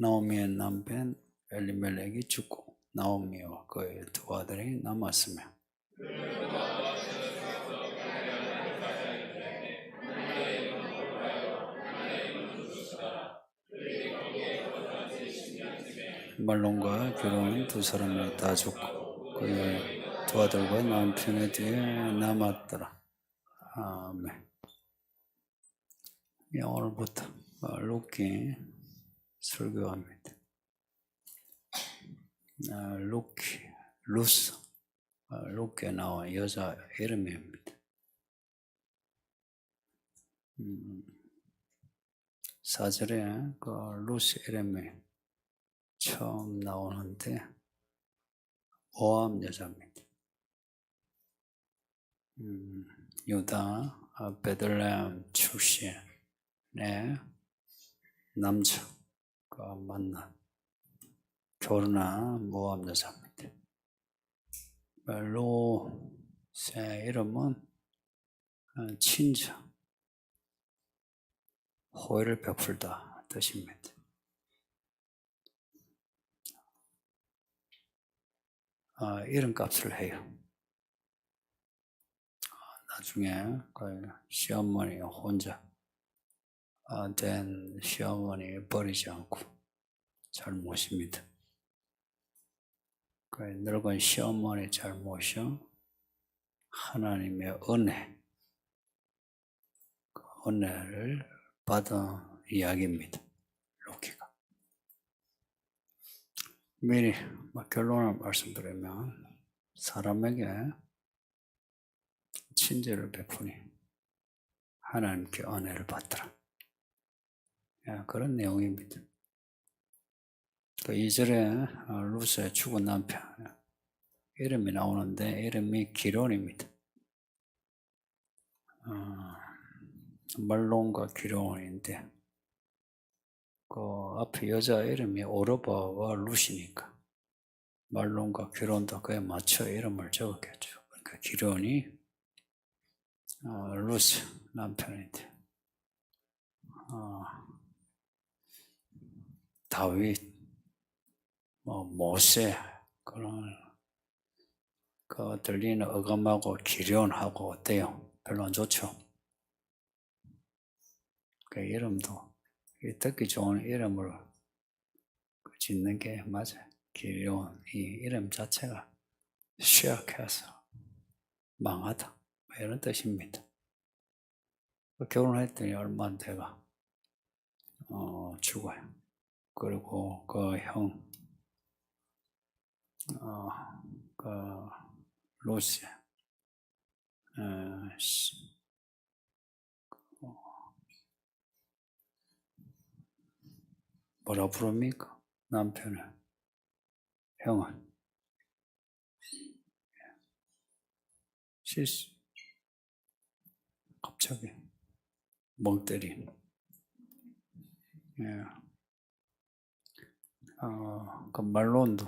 나오미의 남편 엘리멜렉이 죽고 나오미와 그의 두 아들이 남았으며 말론과 결혼한 두 사람이 다 죽고 그의 두 아들과 남편의 뒤에 남았더라. 아멘. 오늘부터 루키 설교합니다. 루스, 루키에 나온 여자 이름입니다. 사절에 그 루스 이름이 처음 나오는데 모함 여자입니다. 유다 베들레헴 출신의 남자가 만난 결혼한 모함 여자입니다. 루스의 이름은 친자, 호의를 베풀다 뜻입니다. 이름값을 해요. 나중에 그 시어머니 혼자 된 시어머니 버리지 않고 잘 모십니다. 그 늙은 시어머니 잘 모셔 하나님의 은혜, 그 은혜를 받은 이야기입니다. 루키가. 미리 결론을 말씀드리면 사람에게 친절을 베푸니 하나님께 은혜를 받더라. 그런 내용입니다. 그 2절에 루스의 죽은 남편 이름이 나오는데 이름이 기론입니다. 말론과 기론인데 그 앞에 여자 이름이 오르바와 루시니까 말론과 기론도 그에 맞춰 이름을 적었겠죠. 그러니까 기론이 루스 남편인데 다윗, 모세 그런 그 들리는 어감하고 기련하고 어때요? 별로 안 좋죠. 그 이름도 듣기 좋은 이름으로 짓는 게 맞아요. 기련 이 이름 자체가 쇠약해서 망하다 이런 뜻입니다. 결혼했더니 얼마 안 돼가 죽어요. 그리고 그 형, 그 루시, 뭐라 부릅니까? 남편을, 형은 실수. 갑자기 멍 때린. 그 말론도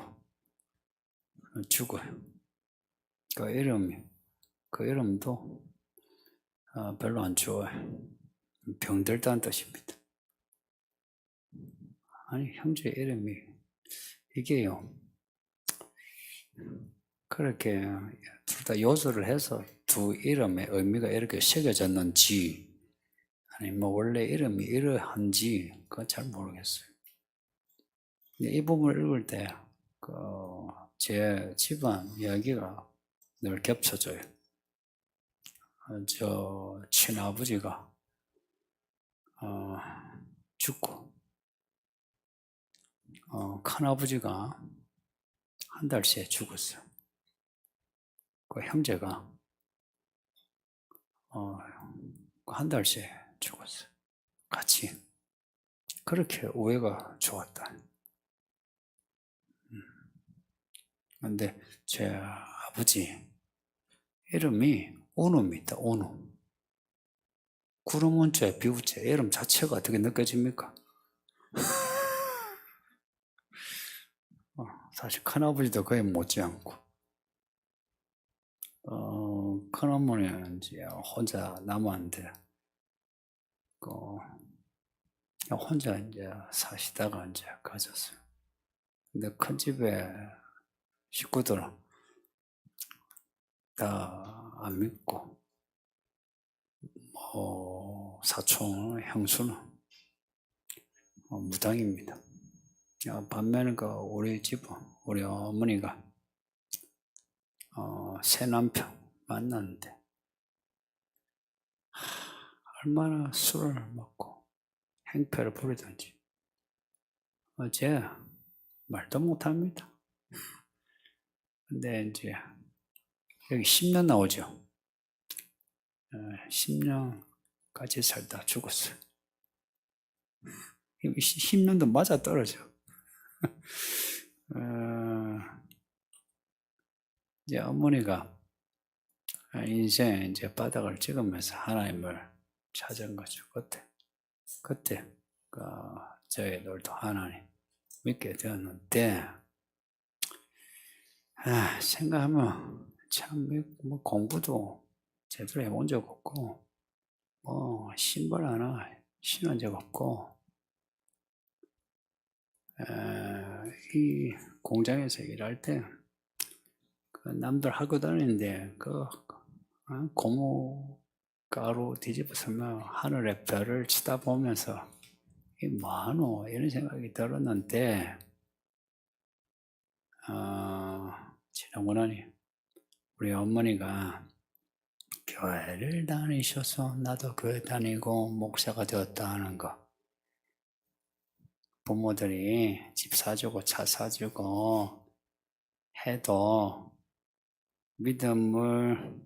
죽어요. 그 이름도 별로 안 좋아요. 병들다는 뜻입니다. 아니, 형제 이름이 이게요. 그렇게 둘 다 요소를 해서 두 이름의 의미가 이렇게 새겨졌는지 아니 뭐 원래 이름이 이러한지 그건 잘 모르겠어요. 이 부분을 읽을 때 제 집안 이야기가 늘 겹쳐져요. 저 친아버지가 죽고 큰아버지가 한 달 새에 죽었어요. 그 형제가 한 달 새에 죽었어요. 같이. 그렇게 우애가 좋았다. 근데 제 아버지 이름이 온우입니다. 온우. 구름운자, 비우자 이름 자체가 어떻게 느껴집니까? 사실 큰아버지도 거의 못지않고 큰어머니는 이제 혼자 남았는데 혼자 이제 사시다가 이제 가졌어요. 근데 큰 집에 식구들은 다 안 믿고, 사촌, 형수는 무당입니다. 반면에 우리 집은, 우리 어머니가 새 남편 만났는데 얼마나 술을 먹고 행패를 부리든지 어제 말도 못합니다. 근데 이제 여기 10년 나오죠. 10년 같이 살다 죽었어요. 10년도 맞아 떨어져. 이제 어머니가 인생 이제 바닥을 찍으면서 하나님을 찾은 거죠. 그때 저희들도 하나님 믿게 되었는데, 생각하면 참 뭐 공부도 제대로 해본 적 없고, 신발 하나 신은 적 없고, 이 공장에서 일할 때 남들 하고 다니는데 고무 가루 뒤집어쓰면 하늘의 별을 쳐다보면서 이 뭐하노 이런 생각이 들었는데, 지나고 나니 우리 어머니가 교회를 다니셔서 나도 교회 다니고 목사가 되었다 하는 거, 부모들이 집 사주고 차 사주고 해도 믿음을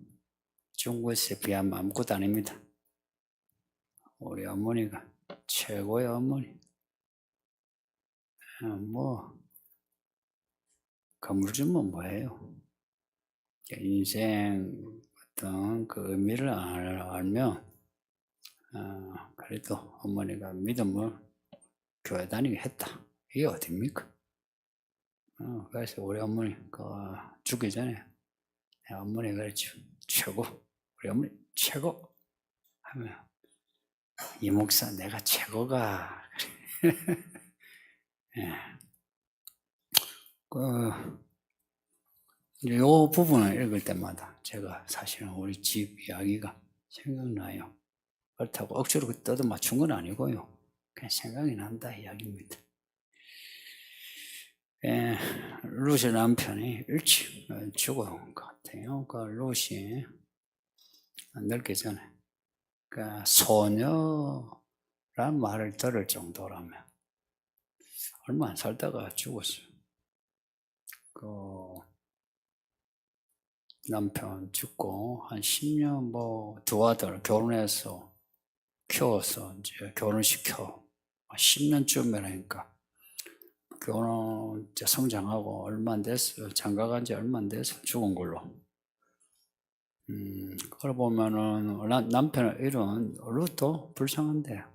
준 것에 비하면 아무것도 아닙니다. 우리 어머니가 최고의 어머니. 건물 주면 뭐예요? 인생 어떤 그 의미를 알면, 그래도 어머니가 믿음을 교회 다니게 했다. 이게 어딥니까? 그래서 우리 어머니 죽기 전에 내 어머니가 그랬죠. 최고. 우리 어머니 최고 하면 이 목사 내가 최고가. 예. 요 부분을 읽을 때마다 제가 사실은 우리 집 이야기가 생각나요. 그렇다고 억지로 떠도 맞춘 건 아니고요. 그냥 생각이 난다 이야기입니다. 롯의 남편이 일찍 죽은 것 같아요. 롯이 늙기 전에 소녀란 말을 들을 정도라면 얼마 안 살다가 죽었어요. 남편 죽고 한 10년 두 아들 결혼해서 키워서 이제 결혼시켜 10년쯤이라니까 결혼 이제 성장하고 얼마 안 됐어요. 장가간 지 얼마 안 돼서 죽은 걸로. 그걸 보면은 남편의 일은 롯도 불쌍한데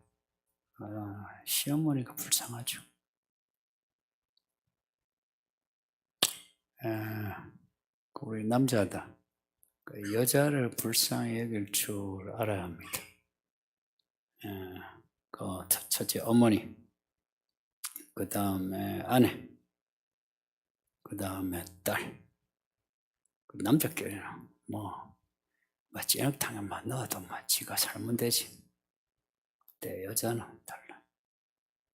시어머니가 불쌍하죠. 우리 남자다. 여자를 불쌍히 여길 줄 알아야 합니다. 첫째 어머니, 그 다음에 아내, 그 다음에 딸. 남자끼리는 찌넉탕에만 넣어도 지가 살면 되지. 근데 여자는 달라.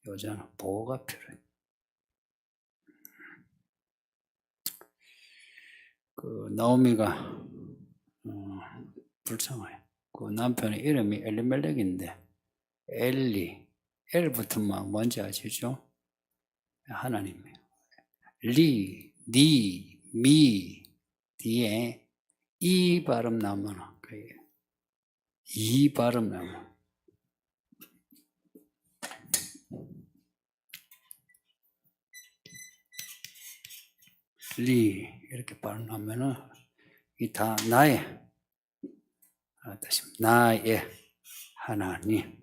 여자는 보호가 필요해. 나오미가 불쌍해. 남편의 이름이 엘리멜렉인데 엘부터만 뭔지 아시죠? 하나님이에요. 니, 미 뒤에 이 발음 나면 이 발음 나면 리 이렇게 발음하면은 이 다 나의 하나님.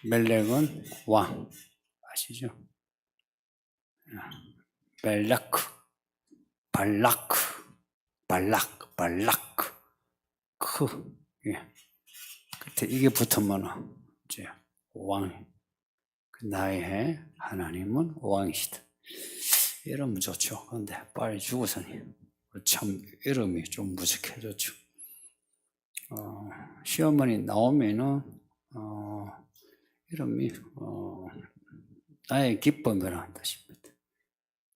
멜렉은 왕 아시죠? 멜라크, 발라크, 예. 끝에 이게 붙으면 이제 왕. 나의 하나님은 왕이시다. 이러면 좋죠. 그런데 빨리 죽어서니 참 이름이 좀 무식해졌죠. 시어머니 나오면은 이름이 나의 기쁨이라는 뜻입니다.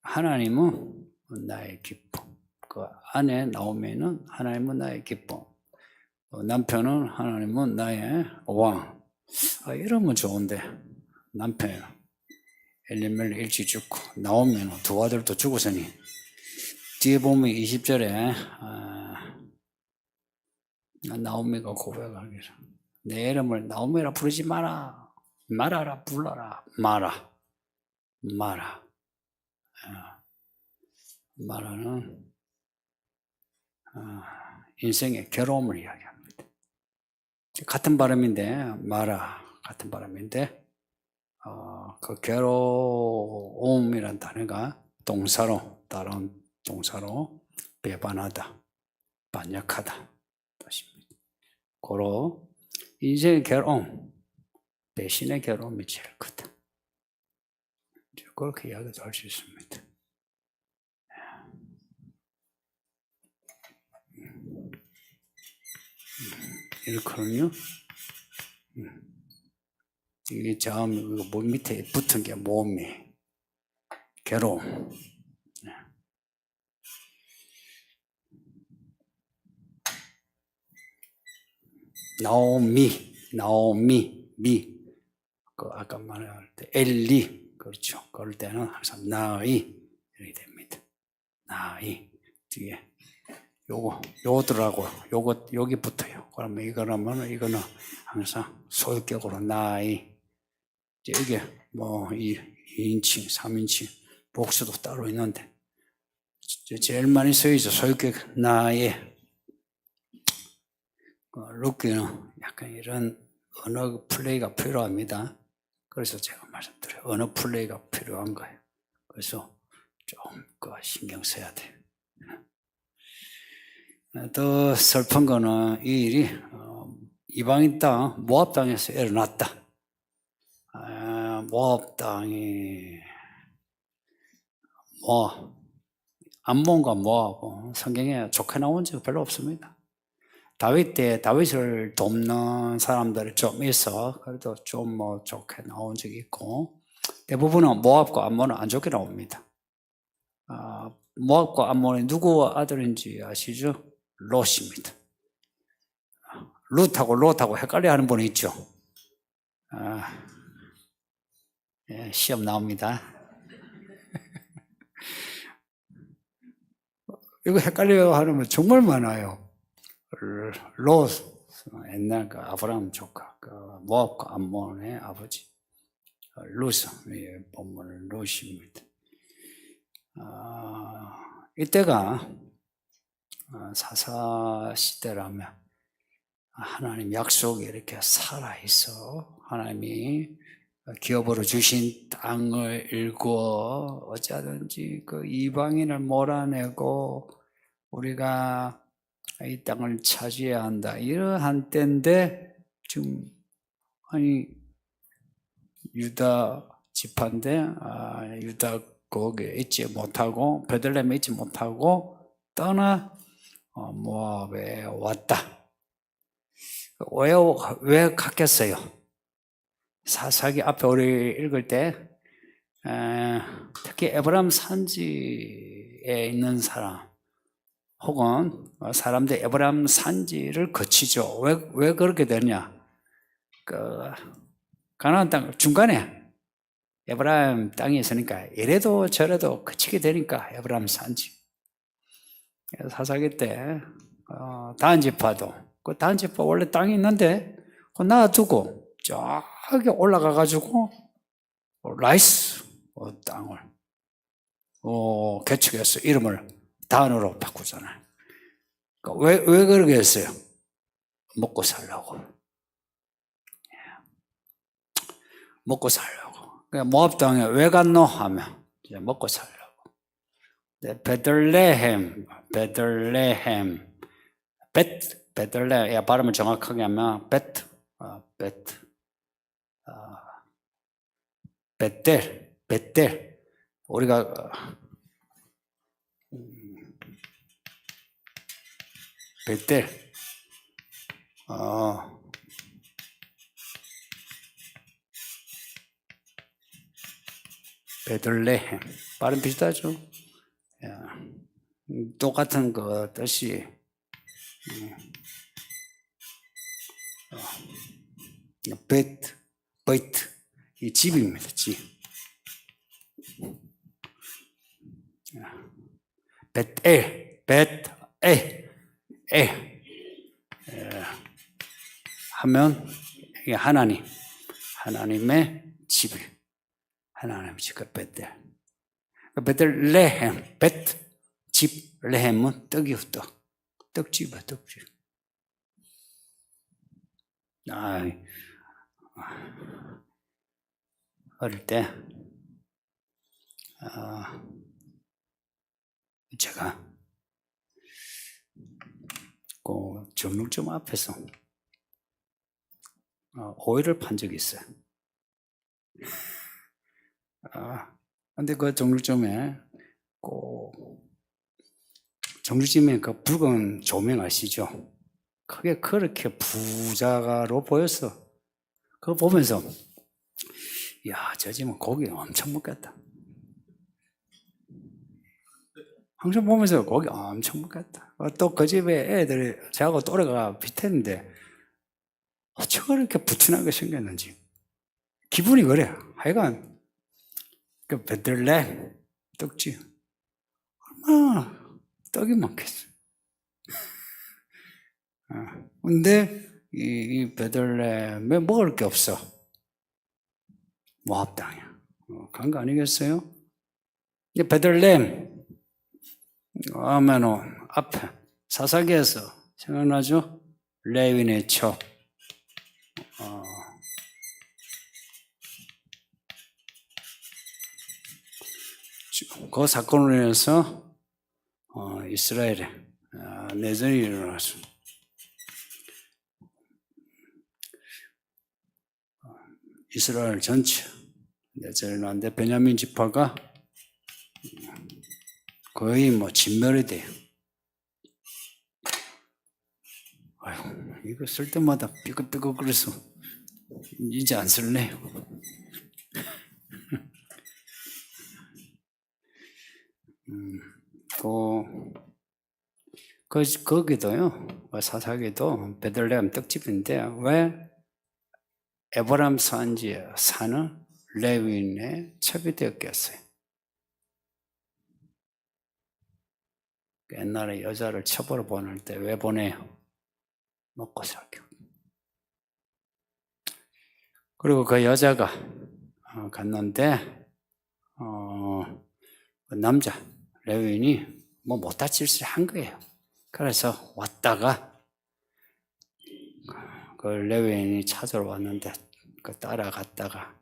하나님은 나의 기쁨. 그 안에 나오면은 하나님은 나의 기쁨. 남편은 하나님은 나의 왕. 이러면 좋은데 남편 엘리멜렉 일찍 죽고 나오면 두 아들도 죽었으니 뒤에 보면 20절에 나오미가 고백하기를 내 이름을 나오미라 부르지 마라. 말아라 불러라. 마라. 마라는 인생의 괴로움을 이야기합니다. 같은 발음인데 마라 같은 발음인데 그 괴로움이란 단어가 동사로 다른 동사로 배반하다, 반역하다 뜻입니다. 고로 인생의 괴로움, 배신의 괴로움이 제일 크다. 그렇게 이야기도 할 수 있습니다. 이렇거든요. 이게 점 밑에 붙은 게 몸이 괴로움. 나오미, 그 아까 말할 때 엘리, 그렇죠. 그럴 때는 항상 나이 이렇게 됩니다. 나이 뒤에 요들하고 여기 붙어요. 그러면 이거는 항상 소유격으로 나이. 이게 뭐 2인칭, 3인칭 복수도 따로 있는데 제일 많이 쓰이죠. 소유격 나이. 룻기는 약간 이런 언어 플레이가 필요합니다. 그래서 제가 말씀드려요. 언어 플레이가 필요한 거예요. 그래서 좀 신경 써야 돼요. 더 슬픈 거는 이 일이 이방인 땅 모압 땅에서 일어났다. 모압 땅이 암몬과 모압 성경에 좋게 나온 적 별로 없습니다. 다윗 때 다윗을 돕는 사람들이 좀 있어. 그래도 좀 좋게 나온 적이 있고 대부분은 모압과 암몬은 안 좋게 나옵니다. 모압과 암몬이 누구 아들인지 아시죠? 롯입니다. 룻하고 헷갈려 하는 분이 있죠. 예, 시험 나옵니다. 이거 헷갈려 하는 분 정말 많아요. 롯, 옛날 그 아브라함 조카, 그 모압과 암몬의 아버지, 룻의 본문은 롯입니다. 이때가 사사 시대라면 하나님 약속이 이렇게 살아있어. 하나님이 기업으로 주신 땅을 일구어 어찌하든지 그 이방인을 몰아내고 우리가 이 땅을 차지해야 한다. 이러한 때인데 지금 유다 지파인데 유다 거기에 있지 못하고 베들레헴에 있지 못하고 떠나 모압에 왔다. 왜 갔겠어요? 사사기 앞에 우리 읽을 때 특히 에브라임 산지에 있는 사람 혹은 사람들이 에브라임 산지를 거치죠. 왜 그렇게 되냐? 가나안 땅 중간에 에브라임 땅이 있으니까 이래도 저래도 거치게 되니까 에브라임 산지. 사사기 때 다한 지파도 그 다한 지파 원래 땅이 있는데 그거 놔두고 저기 올라가가지고 라이스 땅을 개척해서 이름을 단으로 바꾸잖아요. 왜 그러게 했어요? 먹고 살려고. 먹고 살려고. 모압 땅에 왜 갔노? 하면 이제 먹고 살려고. 베들레헴. 베들레, 야, 발음을 정확하게 하면 베텔. 우리가 베텔, 베들레헴. 발음 비슷하죠? 야, 똑같은 그 뜻이 베이트, 이 집입니다. 집. 에 하면 이게 하나님의 집이 하나님의 집, 베들레헴, 집, 레헴은 떡이요, 떡집이야, 떡집. 어릴 때 제가 그 정육점 앞에서 오이를 판 적이 있어요. 근데 그 정육점에 그 붉은 조명 아시죠? 그게 그렇게 부자가로 보였어. 그거 보면서 야, 저 집은 고기 엄청 먹겠다. 항상 보면서 고기 엄청 먹겠다. 또 그 집에 애들이 저하고 또래가 비슷했는데 저렇게 부티나게 생겼는지 기분이 그래. 하여간 그 베들레헴 떡집 얼마나 떡이 많겠어. 근데 이 베들레헴에 먹을 게 없어. 모압 땅이야. 그런 거 아니겠어요? 이 베들레헴 하면은 앞에 사사기에서 생각나죠? 레위인의 첩. 그 사건으로 인해서 이스라엘에 내전이 일어났어. 이스라엘 전체 내전이 일어났는데 베냐민 지파가 거의 진멸이 돼요. 아유, 이거 쓸 때마다 삐걱삐걱 그래서 이제 안 쓸래요. 거기도요, 사사기도 베들레헴 떡집인데 왜 에브라임 산지에 사는 레위인의 첩이 되었겠어요? 옛날에 여자를 첩으로 보낼 때 왜 보내요? 먹고 살게. 그리고 그 여자가 갔는데 그 남자 레위인이 못할 짓을 한 거예요. 그래서 왔다가 그 레위인이 찾으러 왔는데 그 따라갔다가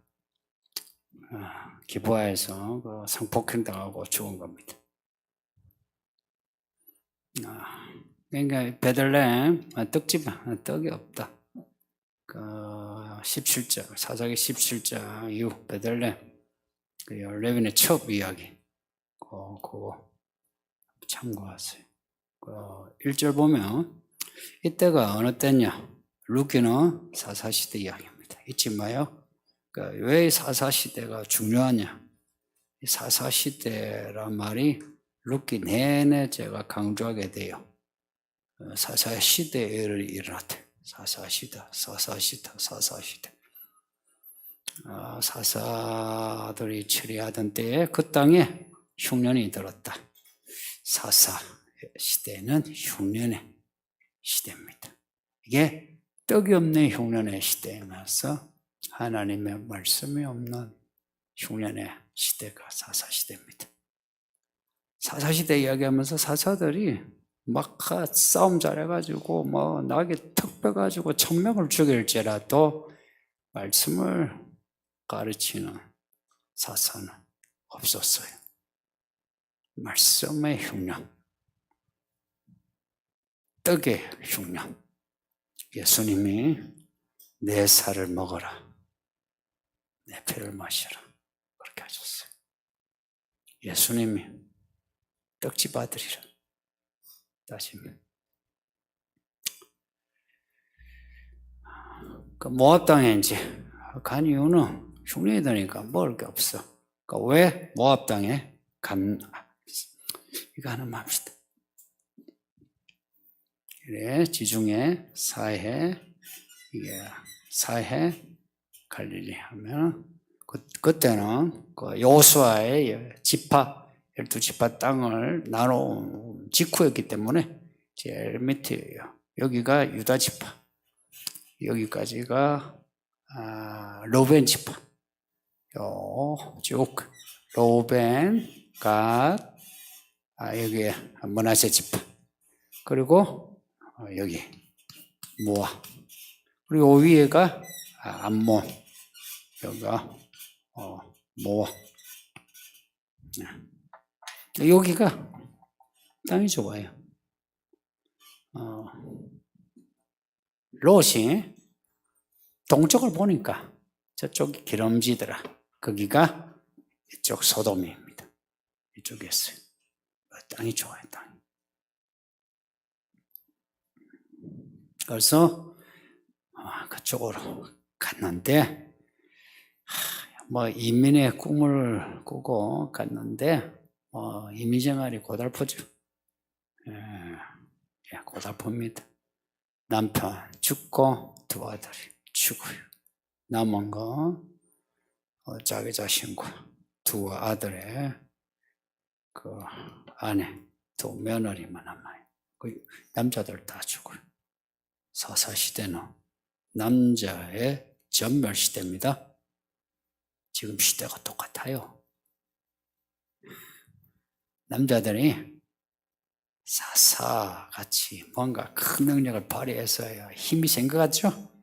기부하에서 그 성폭행 당하고 죽은 겁니다. 그러니까 베들레헴 떡집 떡이 없다. 그 17장 사사기 17장 이후 베들레헴 그 레위인의 첩 이야기 그거 참고하세요. 1절 보면 이때가 어느 때냐? 루키는 사사시대 이야기입니다. 잊지 마요. 왜 사사시대가 중요하냐? 사사시대란 말이 루키 내내 제가 강조하게 돼요. 사사시대를 일어났대. 사사시대. 사사들이 처리하던 때에 그 땅에 흉년이 들었다. 사사시대는 흉년의 시대입니다. 이게 떡이 없는 흉년의 시대이면서 하나님의 말씀이 없는 흉년의 시대가 사사시대입니다. 사사시대 이야기하면서 사사들이 막 싸움 잘해가지고 나게 턱 빼가지고 1000명을 죽일지라도 말씀을 가르치는 사사는 없었어요. 말씀의 흉년, 떡의 흉년, 예수님이 내 살을 먹어라, 내 피를 마셔라 그렇게 하셨어요. 예수님이 떡집 아들이라. 다시 그 모압 땅에 이제 간 이유는 흉내야 되니까 먹을 게 없어. 그러니까 왜 모압 땅에 간? 이거 하나만 합시다. 그래, 지중해, 사해, 이게 사해, 갈릴리 하면 그때는 그 여호수아의 지파 12지파 땅을 나눠 직후였기 때문에 제일 밑에예요. 여기가 유다 지파, 여기까지가 로벤 지파. 쭉 로벤, 갓, 여기 므낫세 지파. 그리고 여기 모아. 그리고 위에가 암몬. 여기가 모아. 여기가 땅이 좋아요. 롯이 동쪽을 보니까 저쪽이 기름지더라. 거기가 이쪽 소돔입니다. 이쪽에 있어요. 땅이 좋아요, 땅이. 그래서 그쪽으로 갔는데 뭐 이민의 꿈을 꾸고 갔는데 이민 생활이 고달프죠. 고달픕니다. 남편 죽고 두 아들이 죽어요. 남은 거 자기 자신과 두 아들의 그 아내, 두 며느리만 남아요. 그 남자들 다 죽어요. 사사시대는 남자의 전멸시대입니다. 지금 시대가 똑같아요. 남자들이 사사같이 뭔가 큰 능력을 발휘해서야 힘이 센 것 같죠?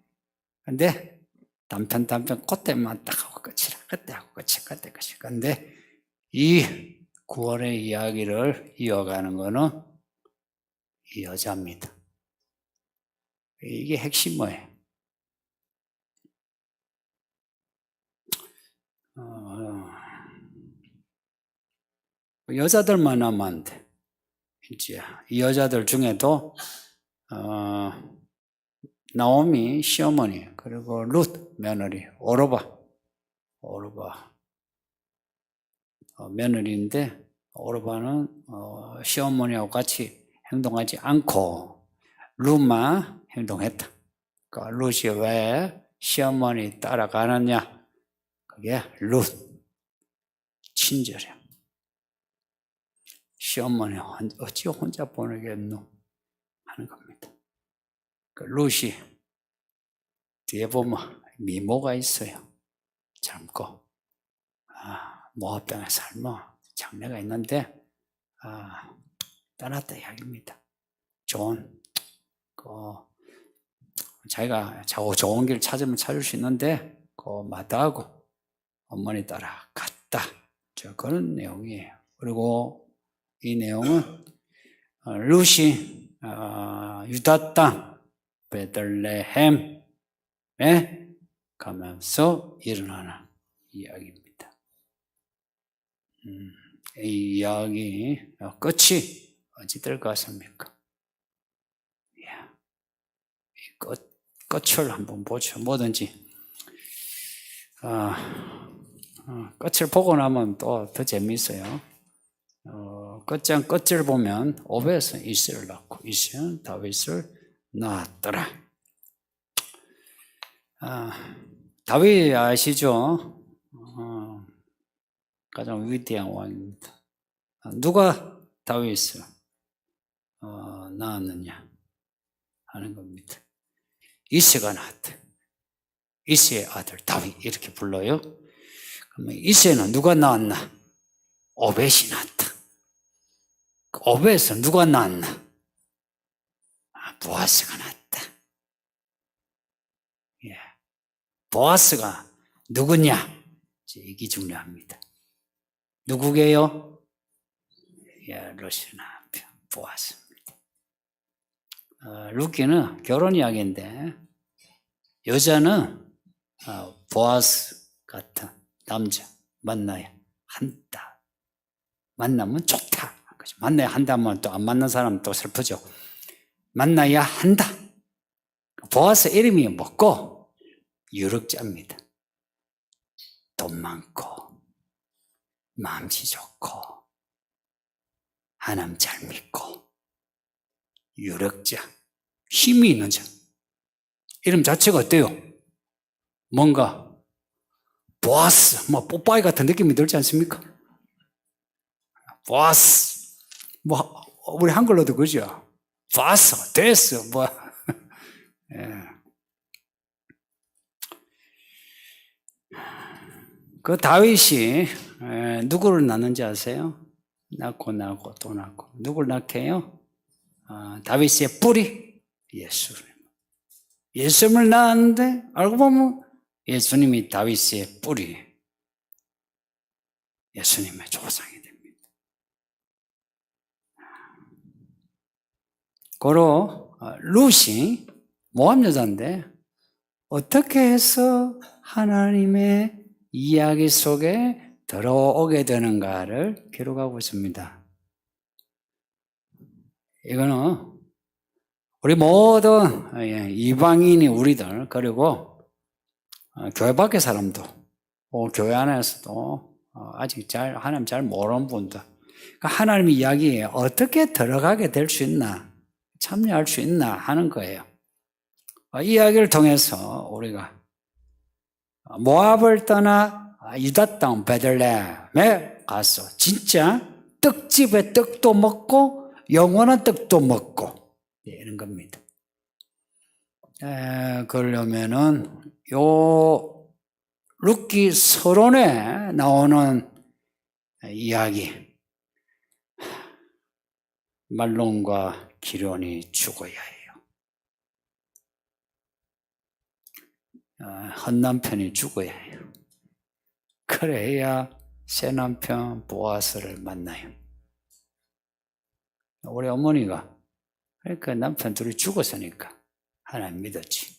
근데 남편 그때만 딱 하고 끝이라. 그때 하고 끝이, 그때 끝이. 근데 이 구원의 이야기를 이어가는 거는 이 여자입니다. 이게 핵심 뭐예요? 여자들만 하면 안 돼. 이제 이 여자들 중에도 나오미 시어머니, 그리고 룻 며느리, 오르바 며느리인데, 오르바는 시어머니하고 같이 행동하지 않고 룻만 행동했다. 그러니까 룻이 왜 시어머니 따라가느냐? 그게 룻 친절해. 시어머니 어찌 혼자 보내겠노? 하는 겁니다. 그 룻이 뒤에 보면 미모가 있어요. 젊고 모압 땅에 살면 장래가 있는데 떠났다 이야기입니다. 자기가 좋은 길 찾으면 찾을 수 있는데 마다하고 어머니 따라 갔다. 그런 내용이에요. 그리고 이 내용은 룻이 유다 땅 베들레헴에 가면서 일어나는 이야기입니다. 이 이야기 끝이 어찌 될 것 같습니까? 이 끝을 한번 보죠. 뭐든지 끝을 보고 나면 또 더 재미있어요. 끝장 끝을 보면 오벳은 이새를 낳고 이새는 다윗을 낳았더라. 다윗 아시죠? 가장 위대한 왕입니다. 누가 다윗을 낳았느냐 하는 겁니다. 이새가 낳았다. 이새의 아들 다윗 이렇게 불러요. 그러면 이새는 누가 낳았나? 오벳이 낳았다. 오벳은 누가 낳았나? 보아스가 낳았다. 보아스가 누구냐? 이게 중요합니다. 누구게요? 롯의 남편 보아스입니다. 루키는 결혼 이야기인데 여자는 보아스 같은 남자 만나야 한다. 만나면 좋다. 만나야 한다면 또 안 만난 사람은 또 슬프죠. 만나야 한다. 보아스 이름이 뭐고 유력자입니다. 돈 많고 마음이 좋고 하나님 잘 믿고 유력자, 힘이 있는 자. 이름 자체가 어때요? 뭔가 보아스, 뭐 뽀빠이 같은 느낌이 들지 않습니까? 보아스, 뭐 우리 한글로도 그죠? 보아스, 데스, 뭐. 예. 그 다윗이 누구를 낳는지 아세요? 낳고 또 낳고. 누구를 낳게 해요? 다윗의 뿌리 예수님. 예수님을 낳았는데 알고 보면 예수님이 다윗의 뿌리, 예수님의 조상이 됩니다. 고로 룻이 모함 여자인데 어떻게 해서 하나님의 이야기 속에 들어오게 되는가를 기록하고 있습니다. 이거는 우리 모든 이방인이 우리들 그리고 교회 밖의 사람도 교회 안에서도 아직 하나님 잘 모르는 분들 그러니까 하나님의 이야기에 어떻게 들어가게 될 수 있나 참여할 수 있나 하는 거예요. 이 이야기를 통해서 우리가 모압을 떠나 유다 땅 베들레헴에 가서 진짜 떡집에 떡도 먹고 영원한 떡도 먹고 이런 겁니다. 그러려면은 요 룻기 서론에 나오는 이야기 말론과 기련이 죽어야 해요. 한 남편이 죽어야 해요. 그래야 새 남편 보아스를 만나요. 우리 어머니가 그러니까 남편 둘이 죽었으니까 하나님 믿었지.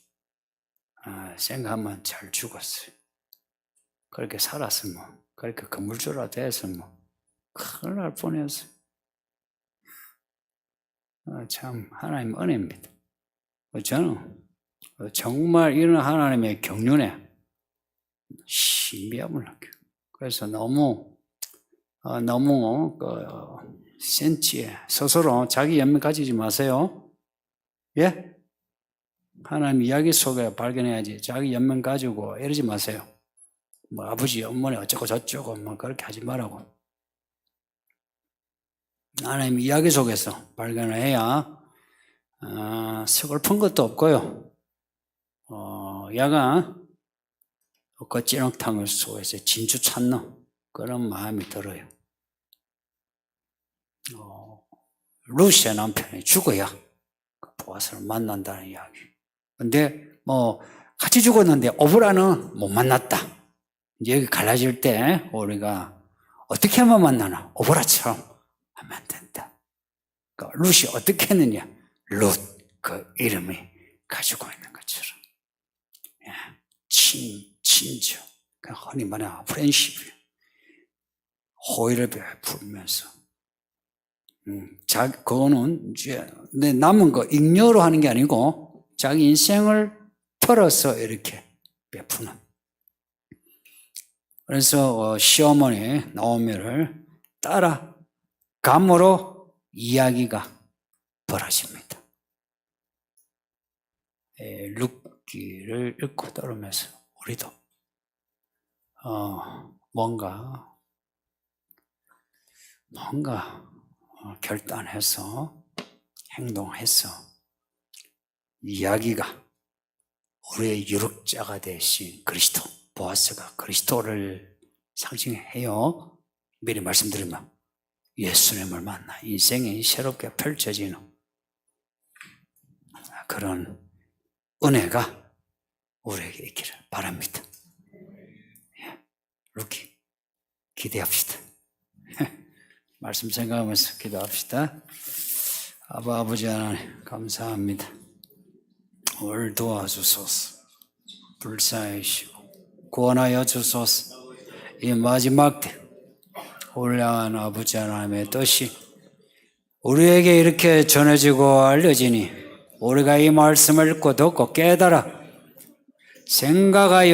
생각하면 잘 죽었어요. 그렇게 살았으면 그렇게 건물주라도 했으면 큰일 날 뻔했어요. 참 하나님 은혜입니다. 저는 정말 이런 하나님의 경륜에 신비함을 느껴요. 그래서 너무 센치에 스스로 자기 연민 가지지 마세요. 예? 하나님 이야기 속에 발견해야지 자기 연민 가지고 이러지 마세요. 뭐 아버지, 어머니 어쩌고 저쩌고 뭐 그렇게 하지 말라고. 하나님 이야기 속에서 발견을 해야 서글픈 것도 없고요. 야간 그 찌렁탕을 속에서 진주 찾는 그런 마음이 들어요. 룻의 남편이 죽어야 보아스를 만난다는 이야기. 근데 같이 죽었는데 오브라는 못 만났다. 이제 여기 갈라질 때 우리가 어떻게 하면 만나나? 오브라처럼 하면 안 된다. 그러니까 룻이 어떻게 했느냐? 룻 그 이름이 가지고 있는 것처럼 친주, 흔히 말하는 프렌십, 호의를 베풀면서 그거는 이제 남은 거 잉여로 하는 게 아니고 자기 인생을 털어서 이렇게 베푸는. 그래서 시어머니 나오미를 따라감으로 이야기가 벌어집니다. 룻기를 읽고 따르면서 우리도 뭔가 결단해서 행동해서 이야기가 우리의 유력자가 되신 그리스도, 보아스가 그리스도를 상징해요. 미리 말씀드리면 예수님을 만나 인생이 새롭게 펼쳐지는 그런 은혜가 우리에게 있기를 바랍니다. 룻기 기대합시다. 말씀 생각하면서 기도합시다. 아버지 하나님 감사합니다. 오늘 도와주소서. 불쌍히시고 구원하여 주소서. 이 마지막 때 올라간 아버지 하나님의 뜻이 우리에게 이렇게 전해지고 알려지니 우리가 이 말씀을 읽고 듣고 깨달아 생각하여